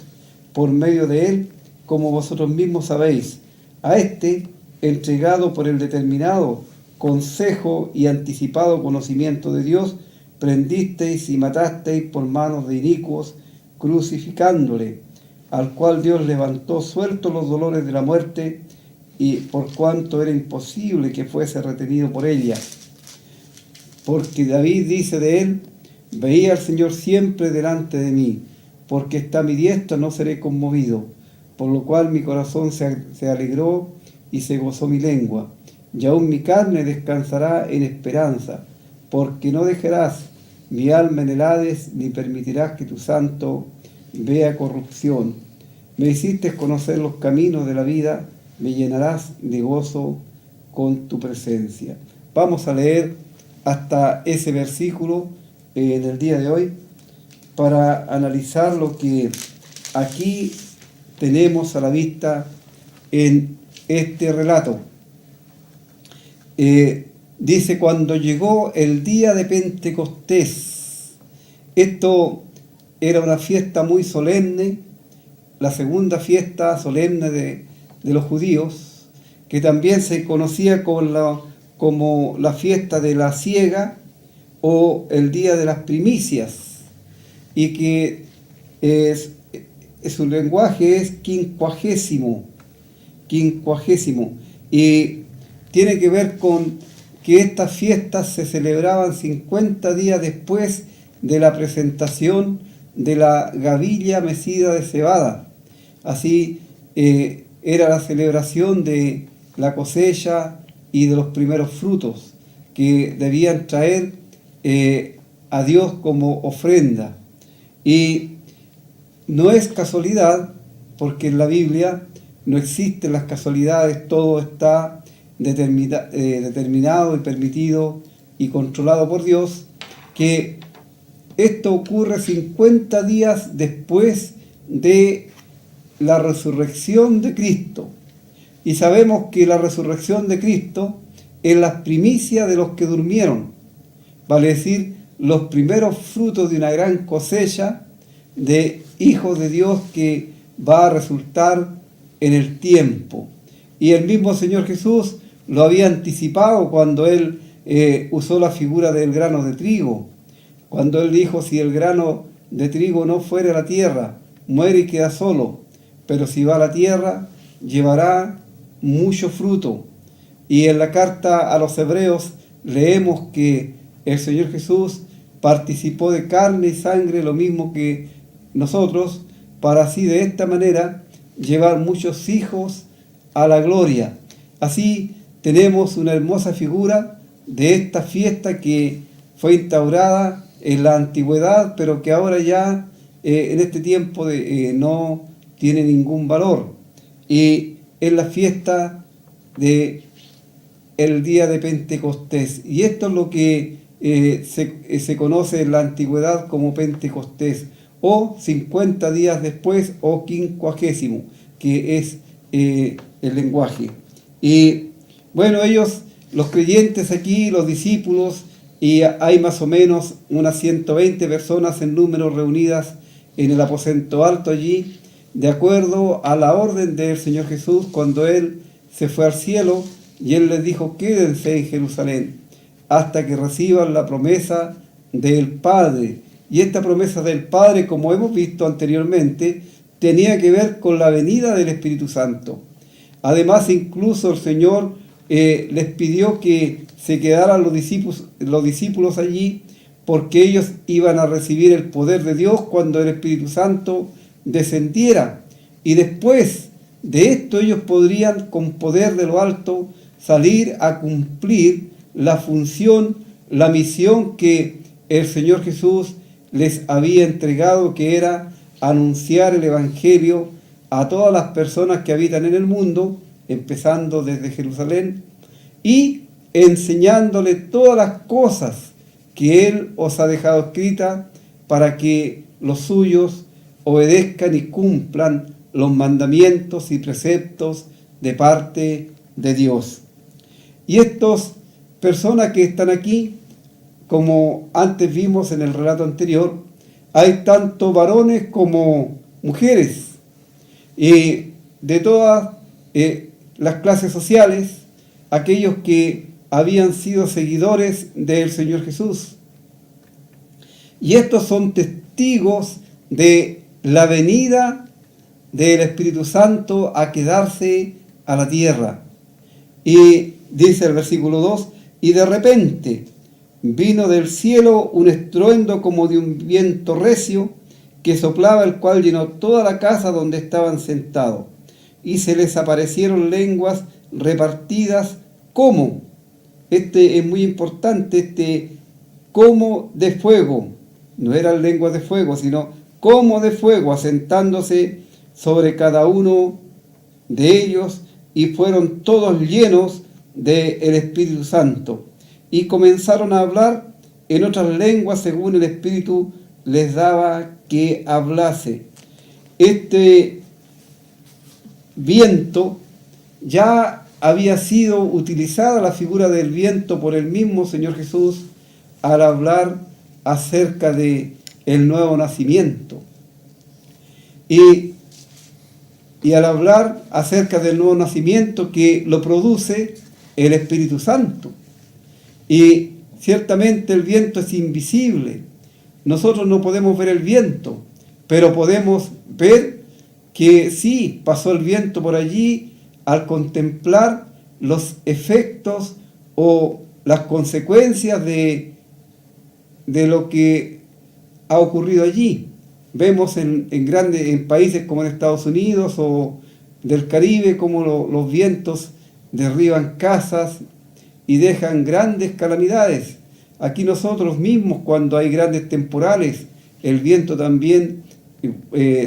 Speaker 2: por medio de él, como vosotros mismos sabéis. A este, entregado por el determinado consejo y anticipado conocimiento de Dios, prendisteis y matasteis por manos de inicuos, crucificándole, al cual Dios levantó sueltos los dolores de la muerte, y por cuanto era imposible que fuese retenido por ella. Porque David dice de él: veía al Señor siempre delante de mí, porque está a mi diestra, no seré conmovido. Por lo cual mi corazón se alegró y se gozó mi lengua, y aún mi carne descansará en esperanza, porque no dejarás mi alma en el Hades, ni permitirás que tu santo vea corrupción. Me hiciste conocer los caminos de la vida, me llenarás de gozo con tu presencia. Vamos a leer hasta ese versículo en el día de hoy para analizar lo que aquí tenemos a la vista en este relato. Dice: cuando llegó el día de Pentecostés. Esto era una fiesta muy solemne, la segunda fiesta solemne de los judíos, que también se conocía como la fiesta de la siega o el día de las primicias. y que su lenguaje es quincuagésimo, y tiene que ver con que estas fiestas se celebraban 50 días después de la presentación de la gavilla mecida de cebada. Así era la celebración de la cosecha y de los primeros frutos que debían traer a Dios como ofrenda. Y no es casualidad, porque en la Biblia no existen las casualidades, todo está determinado y permitido y controlado por Dios, que esto ocurre 50 días después de la resurrección de Cristo. Y sabemos que la resurrección de Cristo es la primicia de los que durmieron, vale decir, los primeros frutos de una gran cosecha de hijos de Dios que va a resultar en el tiempo. Y el mismo Señor Jesús lo había anticipado cuando Él usó la figura del grano de trigo. Cuando Él dijo, si el grano de trigo no fuere a la tierra, muere y queda solo. Pero si va a la tierra, llevará mucho fruto. Y en la carta a los Hebreos leemos que el Señor Jesús participó de carne y sangre, lo mismo que nosotros, para así de esta manera llevar muchos hijos a la gloria. Así tenemos una hermosa figura de esta fiesta que fue instaurada en la antigüedad, pero que ahora ya en este tiempo no tiene ningún valor. Y es la fiesta de el día de Pentecostés. Y esto es lo que se conoce en la antigüedad como Pentecostés, o 50 días después, o quincuagésimo, que es el lenguaje. Y bueno, ellos, los creyentes aquí, los discípulos, y hay más o menos unas 120 personas en número reunidas en el aposento alto allí, de acuerdo a la orden del Señor Jesús cuando Él se fue al cielo, y Él les dijo, quédense en Jerusalén hasta que reciban la promesa del Padre. Y esta promesa del Padre, como hemos visto anteriormente, tenía que ver con la venida del Espíritu Santo. Además, incluso el Señor les pidió que se quedaran los discípulos allí, porque ellos iban a recibir el poder de Dios cuando el Espíritu Santo descendiera. Y después de esto ellos podrían, con poder de lo alto, salir a cumplir la función, la misión que el Señor Jesús les había entregado, que era anunciar el Evangelio a todas las personas que habitan en el mundo, empezando desde Jerusalén, y enseñándole todas las cosas que Él os ha dejado escritas para que los suyos obedezcan y cumplan los mandamientos y preceptos de parte de Dios. Y estas personas que están aquí, como antes vimos en el relato anterior, hay tanto varones como mujeres, y de todas las clases sociales, aquellos que habían sido seguidores del Señor Jesús. Y estos son testigos de la venida del Espíritu Santo a quedarse a la tierra. Y dice el versículo 2, y de repente vino del cielo un estruendo como de un viento recio que soplaba, el cual llenó toda la casa donde estaban sentados. Y se les aparecieron lenguas repartidas como, este es muy importante, como de fuego. No eran lenguas de fuego, sino como de fuego, asentándose sobre cada uno de ellos, y fueron todos llenos del Espíritu Santo. Y comenzaron a hablar en otras lenguas según el Espíritu les daba que hablase. Este viento, ya había sido utilizada la figura del viento por el mismo Señor Jesús al hablar acerca de el nuevo nacimiento. Y al hablar acerca del nuevo nacimiento que lo produce el Espíritu Santo. Y ciertamente el viento es invisible, nosotros no podemos ver el viento, pero podemos ver que sí pasó el viento por allí al contemplar los efectos o las consecuencias de lo que ha ocurrido allí. Vemos en países como en Estados Unidos o del Caribe como los vientos derriban casas y dejan grandes calamidades. Aquí nosotros mismos, cuando hay grandes temporales, el viento también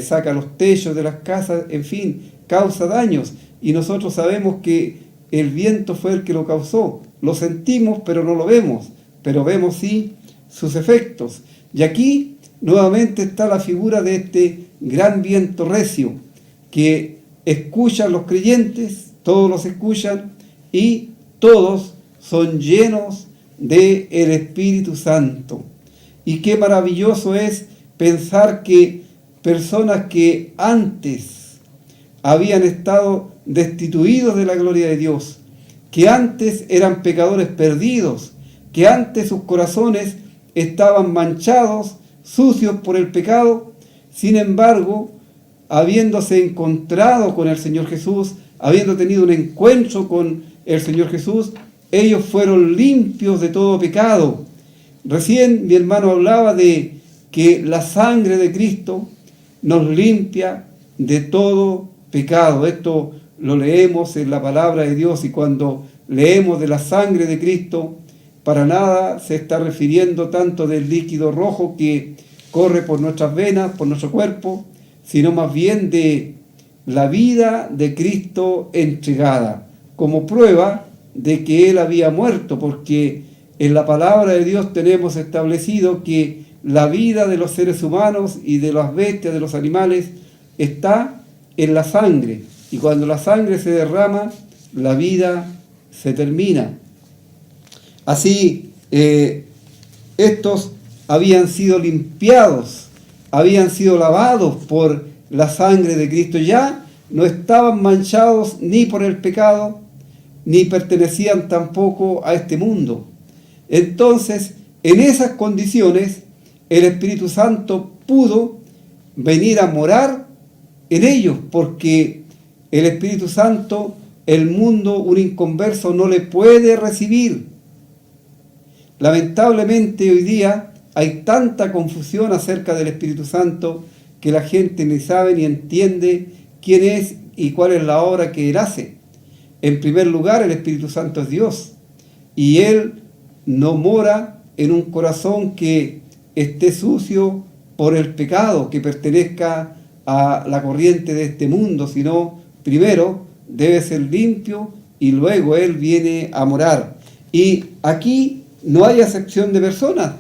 Speaker 2: saca los techos de las casas, en fin, causa daños. Y nosotros sabemos que el viento fue el que lo causó. Lo sentimos, pero no lo vemos. Pero vemos sí sus efectos. Y aquí nuevamente está la figura de este gran viento recio que escuchan los creyentes, todos los escuchan y todos son llenos del Espíritu Santo. Y qué maravilloso es pensar que personas que antes habían estado destituidos de la gloria de Dios, que antes eran pecadores perdidos, que antes sus corazones estaban manchados, sucios por el pecado, sin embargo, habiéndose encontrado con el Señor Jesús, habiendo tenido un encuentro con el Señor Jesús, ellos fueron limpios de todo pecado. Recién mi hermano hablaba de que la sangre de Cristo nos limpia de todo pecado. Esto lo leemos en la palabra de Dios, y cuando leemos de la sangre de Cristo, para nada se está refiriendo tanto del líquido rojo que corre por nuestras venas, por nuestro cuerpo, sino más bien de la vida de Cristo entregada, como prueba de que Él había muerto, porque en la palabra de Dios tenemos establecido que la vida de los seres humanos y de las bestias, de los animales, está en la sangre, y cuando la sangre se derrama, la vida se termina. Así, estos habían sido limpiados, habían sido lavados por la sangre de Cristo, ya no estaban manchados ni por el pecado, ni pertenecían tampoco a este mundo. Entonces, en esas condiciones, el Espíritu Santo pudo venir a morar en ellos, porque el Espíritu Santo, el mundo, un inconverso, no le puede recibir. Lamentablemente hoy día hay tanta confusión acerca del Espíritu Santo que la gente ni sabe ni entiende quién es y cuál es la obra que Él hace. En primer lugar, el Espíritu Santo es Dios, y Él no mora en un corazón que esté sucio por el pecado, que pertenezca a la corriente de este mundo, sino primero debe ser limpio y luego Él viene a morar. Y aquí no hay acepción de personas,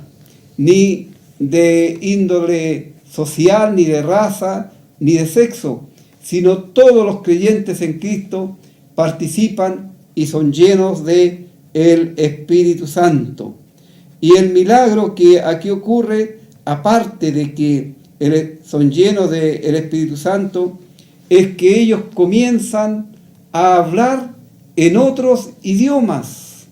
Speaker 2: ni de índole social, ni de raza, ni de sexo, sino todos los creyentes en Cristo participan y son llenos de el Espíritu Santo. Y el milagro que aquí ocurre, aparte de que son llenos del Espíritu Santo, es que ellos comienzan a hablar en otros idiomas,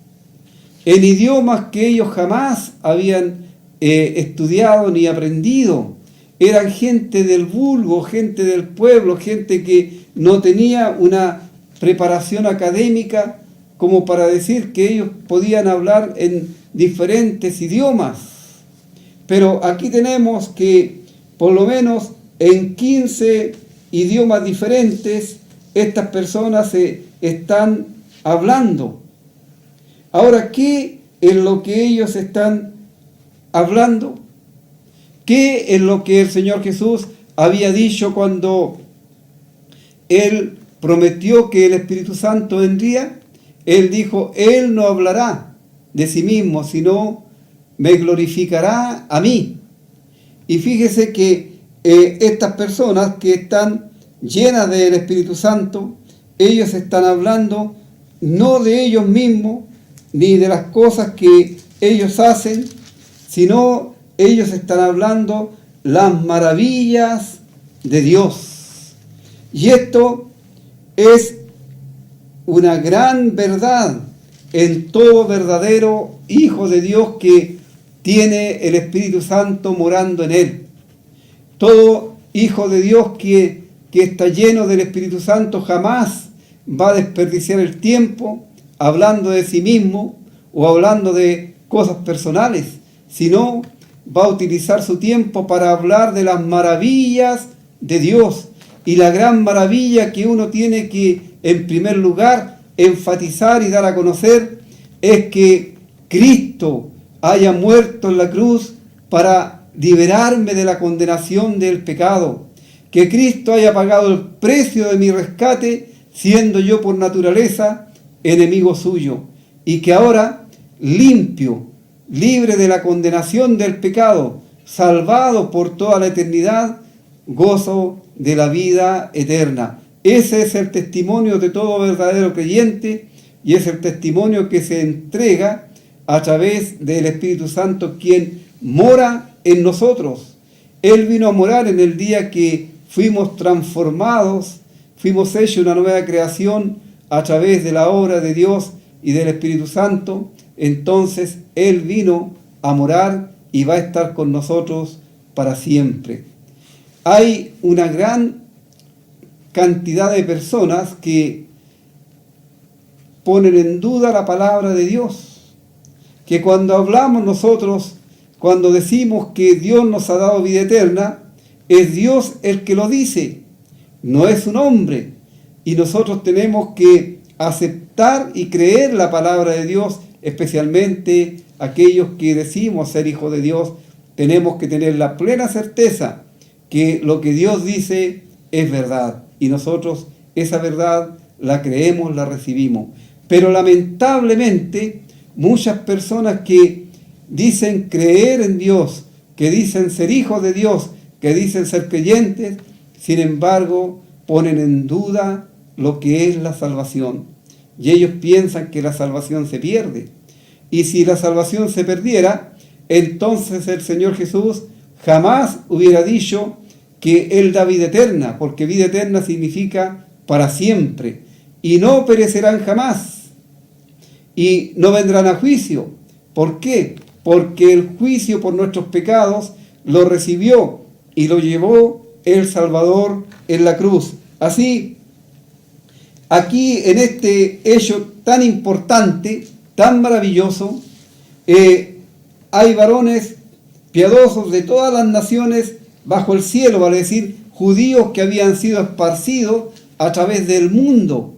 Speaker 2: en idiomas que ellos jamás habían estudiado ni aprendido. Eran gente del vulgo, gente del pueblo, gente que no tenía una preparación académica como para decir que ellos podían hablar en diferentes idiomas. Pero aquí tenemos que por lo menos en 15 idiomas diferentes estas personas se están hablando. Ahora, ¿qué es lo que ellos están hablando? ¿Qué es lo que el Señor Jesús había dicho cuando Él prometió que el Espíritu Santo vendría? Él dijo, Él no hablará de sí mismo, sino me glorificará a mí. Y fíjese que estas personas que están llenas del Espíritu Santo, ellos están hablando no de ellos mismos, ni de las cosas que ellos hacen, sino ellos están hablando las maravillas de Dios. Y esto es una gran verdad en todo verdadero hijo de Dios que tiene el Espíritu Santo morando en él. Todo hijo de Dios que está lleno del Espíritu Santo jamás va a desperdiciar el tiempo hablando de sí mismo o hablando de cosas personales, sino va a utilizar su tiempo para hablar de las maravillas de Dios. Y la gran maravilla que uno tiene que, en primer lugar, enfatizar y dar a conocer es que Cristo haya muerto en la cruz para liberarme de la condenación del pecado, que Cristo haya pagado el precio de mi rescate, siendo yo por naturaleza enemigo suyo, y que ahora, limpio, libre de la condenación del pecado, salvado por toda la eternidad, gozo de la vida eterna. Ese es el testimonio de todo verdadero creyente, y es el testimonio que se entrega a través del Espíritu Santo, quien mora en nosotros. Él vino a morar en el día que fuimos transformados, fuimos hechos una nueva creación a través de la obra de Dios y del Espíritu Santo. Entonces Él vino a morar y va a estar con nosotros para siempre. Hay una gran cantidad de personas que ponen en duda la palabra de Dios, que cuando hablamos nosotros, cuando decimos que Dios nos ha dado vida eterna, es Dios el que lo dice, no es un hombre, y nosotros tenemos que aceptar y creer la palabra de Dios, especialmente aquellos que decimos ser hijos de Dios. Tenemos que tener la plena certeza que lo que Dios dice es verdad, y nosotros esa verdad la creemos, la recibimos. Pero lamentablemente muchas personas que dicen creer en Dios, que dicen ser hijos de Dios, que dicen ser creyentes, sin embargo ponen en duda lo que es la salvación. Y ellos piensan que la salvación se pierde. Y si la salvación se perdiera, entonces el Señor Jesús jamás hubiera dicho que Él da vida eterna, porque vida eterna significa para siempre. Y no perecerán jamás. Y no vendrán a juicio. ¿Por qué? Porque el juicio por nuestros pecados lo recibió y lo llevó el Salvador en la cruz. Así, aquí en este hecho tan importante, tan maravilloso, hay varones piadosos de todas las naciones bajo el cielo, vale decir, judíos que habían sido esparcidos a través del mundo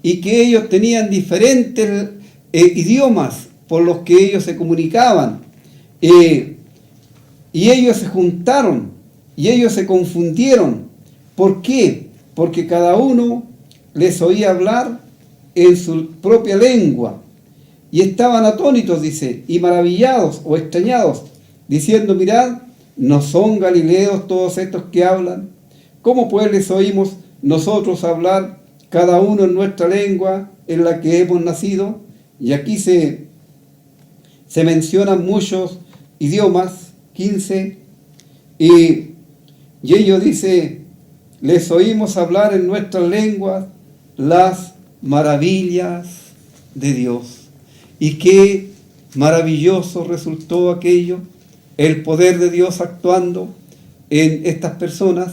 Speaker 2: y que ellos tenían diferentes idiomas por los que ellos se comunicaban, y ellos se juntaron y ellos se confundieron. ¿Por qué? Porque cada uno les oía hablar en su propia lengua y estaban atónitos, dice, y maravillados o extrañados, diciendo: mirad, ¿no son galileos todos estos que hablan? ¿Cómo pues les oímos nosotros hablar cada uno en nuestra lengua en la que hemos nacido? Y aquí se mencionan muchos idiomas, 15, y ellos dice: les oímos hablar en nuestras lenguas las maravillas de Dios. Y qué maravilloso resultó aquello, el poder de Dios actuando en estas personas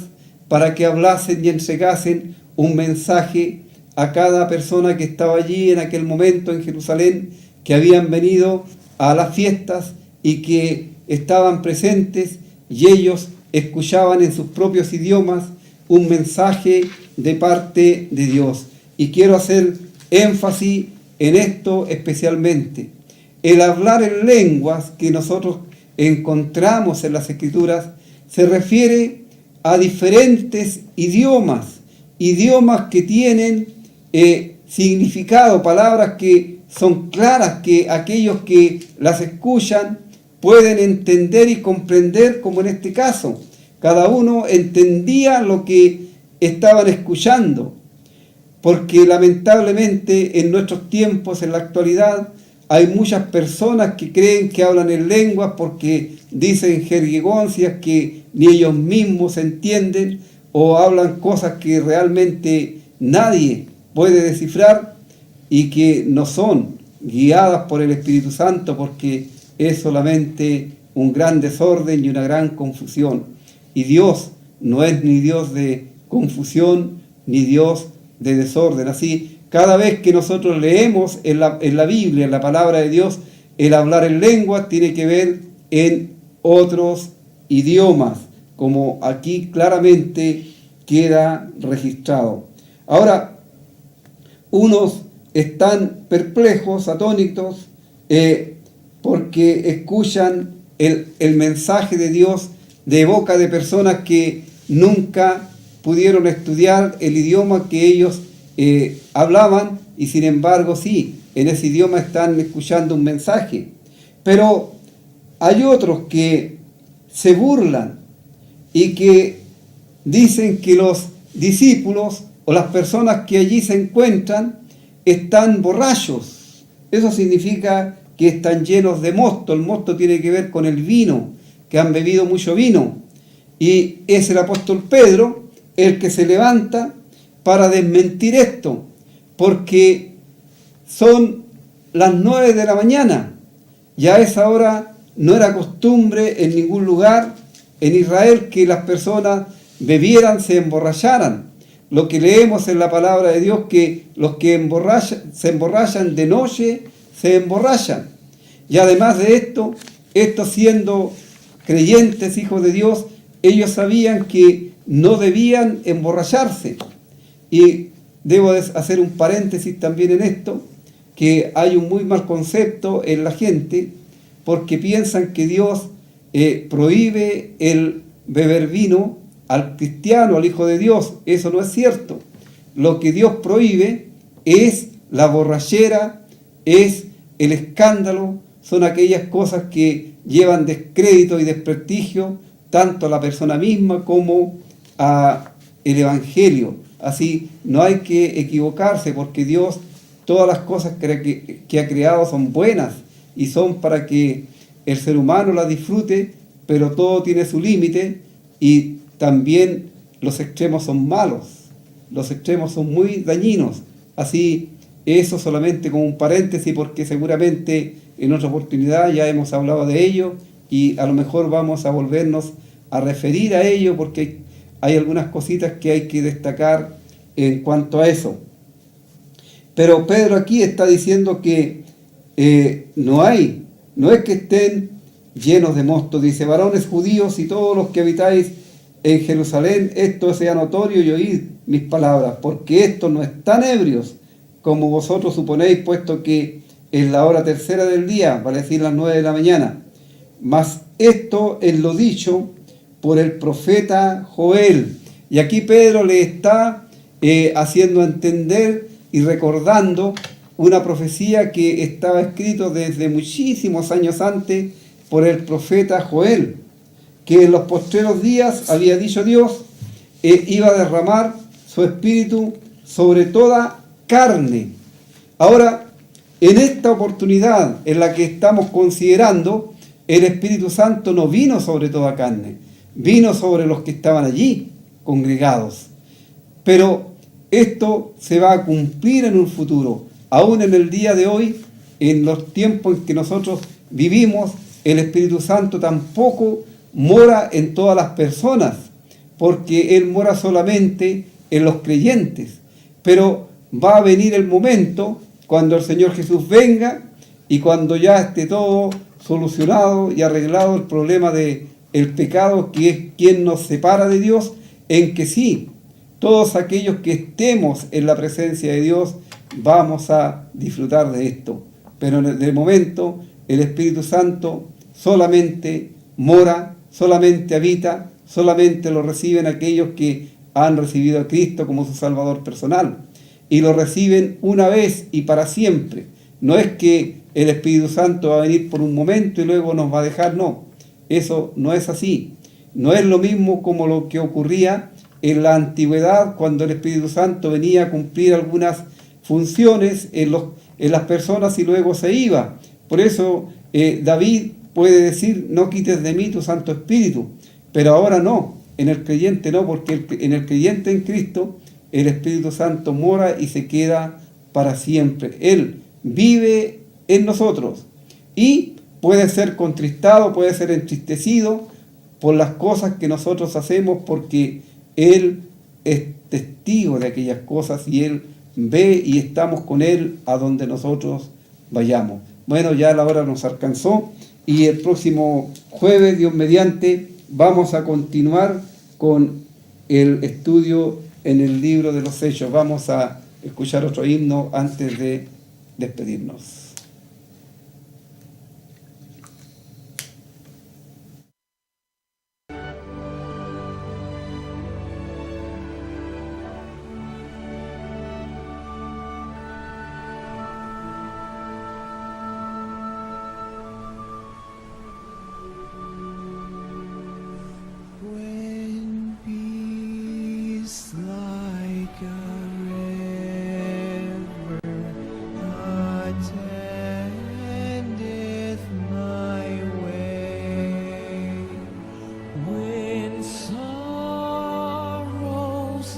Speaker 2: para que hablasen y entregasen un mensaje a cada persona que estaba allí en aquel momento en Jerusalén, que habían venido a las fiestas y que estaban presentes, y ellos escuchaban en sus propios idiomas un mensaje de parte de Dios. Y quiero hacer énfasis en esto especialmente. El hablar en lenguas que nosotros encontramos en las Escrituras se refiere a diferentes idiomas que tienen significado, palabras que son claras, que aquellos que las escuchan pueden entender y comprender, como en este caso. Cada uno entendía lo que estaban escuchando, porque lamentablemente en nuestros tiempos, en la actualidad, hay muchas personas que creen que hablan en lenguas porque dicen jergigoncias que ni ellos mismos entienden, o hablan cosas que realmente nadie puede descifrar y que no son guiadas por el Espíritu Santo, porque es solamente un gran desorden y una gran confusión. Y Dios no es ni Dios de confusión ni Dios de desorden. Así, cada vez que nosotros leemos en la Biblia, en la palabra de Dios, el hablar en lengua tiene que ver en otros idiomas, como aquí claramente queda registrado. Ahora, unos están perplejos, atónitos, porque escuchan el mensaje de Dios de boca de personas que nunca pudieron estudiar el idioma que ellos hablaban, y sin embargo sí, en ese idioma están escuchando un mensaje. Pero hay otros que se burlan y que dicen que los discípulos o las personas que allí se encuentran están borrachos. Eso significa que están llenos de mosto. El mosto tiene que ver con el vino, que han bebido mucho vino. Y es el apóstol Pedro el que se levanta para desmentir esto, porque son las 9 de la mañana. Ya a esa hora no era costumbre en ningún lugar en Israel que las personas bebieran, se emborracharan. Lo que leemos en la palabra de Dios, que los que se emborrachan de noche, se emborrachan. Y además de esto, estos siendo creyentes, hijos de Dios, ellos sabían que no debían emborracharse. Y debo hacer un paréntesis también en esto, que hay un muy mal concepto en la gente, porque piensan que Dios prohíbe el beber vino al cristiano, al hijo de Dios. Eso no es cierto. Lo que Dios prohíbe es la borrachera, es el escándalo, son aquellas cosas que llevan descrédito y desprestigio tanto a la persona misma como a el Evangelio. Así, no hay que equivocarse, porque Dios, todas las cosas que ha creado son buenas y son para que el ser humano las disfrute, pero todo tiene su límite, y también los extremos son malos, los extremos son muy dañinos. Así, eso solamente como un paréntesis, porque seguramente en otra oportunidad ya hemos hablado de ello y a lo mejor vamos a volvernos a referir a ello, porque hay algunas cositas que hay que destacar en cuanto a eso. Pero Pedro aquí está diciendo que no es que estén llenos de mosto. Dice: varones judíos y todos los que habitáis en Jerusalén, esto sea notorio y oíd mis palabras, porque estos no están ebrios, como vosotros suponéis, puesto que es la hora tercera del día, vale decir las 9 de la mañana. Mas esto es lo dicho por el profeta Joel. Y aquí Pedro le está haciendo entender y recordando una profecía que estaba escrito desde muchísimos años antes por el profeta Joel, que en los postreros días, había dicho Dios, iba a derramar su espíritu sobre toda carne. Ahora, en esta oportunidad en la que estamos considerando, el Espíritu Santo no vino sobre toda carne, vino sobre los que estaban allí congregados. Pero esto se va a cumplir en un futuro. Aún en el día de hoy, en los tiempos en que nosotros vivimos, el Espíritu Santo tampoco mora en todas las personas, porque Él mora solamente en los creyentes. Pero va a venir el momento cuando el Señor Jesús venga y cuando ya esté todo solucionado y arreglado el problema del pecado, que es quien nos separa de Dios, en que sí, todos aquellos que estemos en la presencia de Dios vamos a disfrutar de esto. Pero de momento el Espíritu Santo solamente mora, solamente habita, solamente lo reciben aquellos que han recibido a Cristo como su Salvador personal. Y lo reciben una vez y para siempre. No es que el Espíritu Santo va a venir por un momento y luego nos va a dejar, no. Eso no es así. No es lo mismo como lo que ocurría en la antigüedad, cuando el Espíritu Santo venía a cumplir algunas funciones en las personas y luego se iba. Por eso David puede decir: no quites de mí tu Santo Espíritu. Pero ahora no, en el creyente no, porque en el creyente en Cristo el Espíritu Santo mora y se queda para siempre. Él vive en nosotros. Y puede ser contristado, puede ser entristecido por las cosas que nosotros hacemos, porque Él es testigo de aquellas cosas y Él ve y estamos con Él a donde nosotros vayamos. Bueno, ya la hora nos alcanzó y el próximo jueves, Dios mediante, vamos a continuar con el estudio en el libro de los Hechos. Vamos a escuchar otro himno antes de despedirnos.
Speaker 3: When peace like a river attendeth my way, when sorrows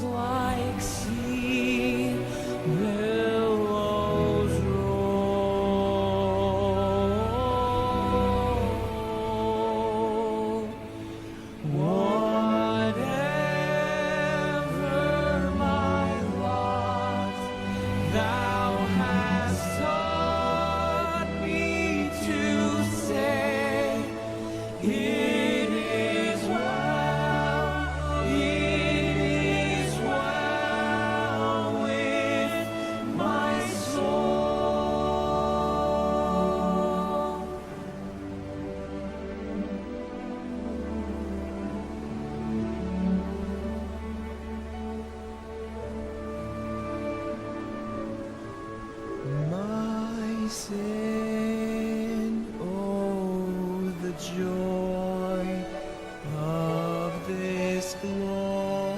Speaker 3: like sea billows roll, whatever my lot, thou hast taught me to say, it is well with my soul. My sin, oh, the joy of this glorious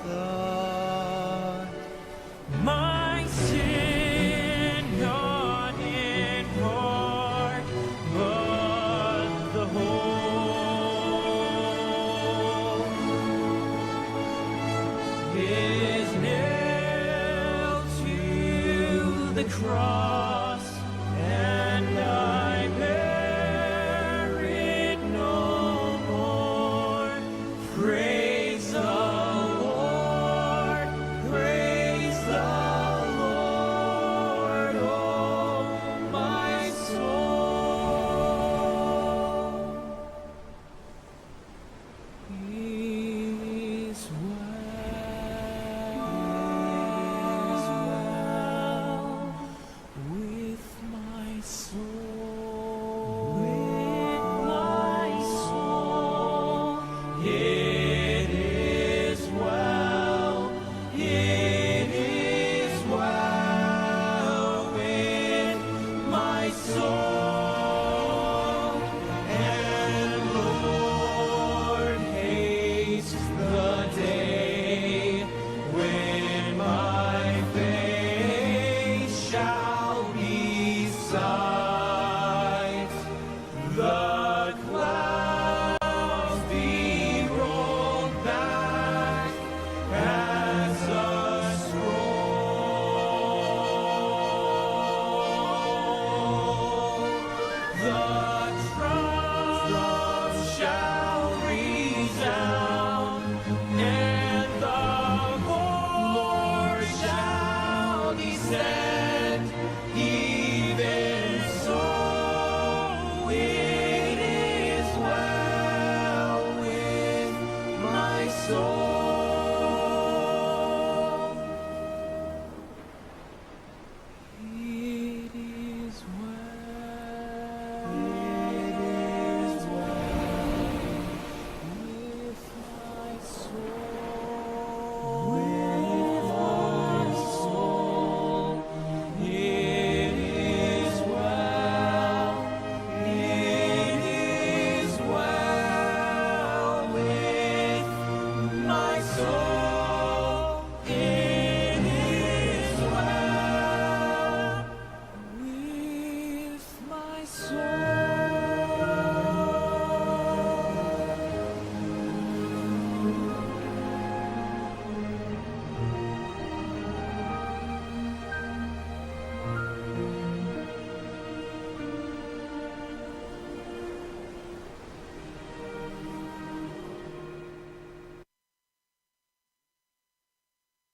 Speaker 3: thought. My sin, not in part, but the whole, is nailed to the cross, and I bear it no more. Praise the Lord, oh my soul. Is well with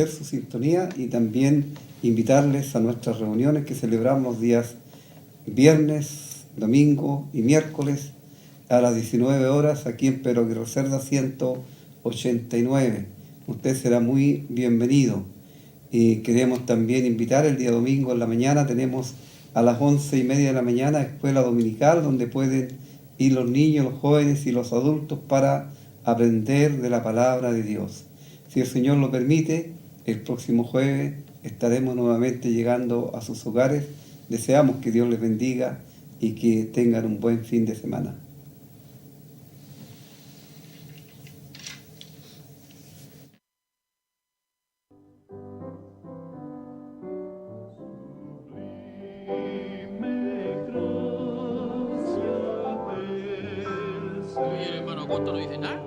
Speaker 2: agradecer su sintonía y también invitarles a nuestras reuniones que celebramos los días viernes, domingo y miércoles a las 19 horas aquí en Pedro Aguirre Cerda 189. Usted será muy bienvenido. Y queremos también invitar el día domingo en la mañana, tenemos a las 11:30 de la mañana escuela dominical donde pueden ir los niños, los jóvenes y los adultos para aprender de la palabra de Dios. Si el Señor lo permite, el próximo jueves estaremos nuevamente llegando a sus hogares. Deseamos que Dios les bendiga y que tengan un buen fin de semana.
Speaker 4: Y el hermano Augusto no dice nada.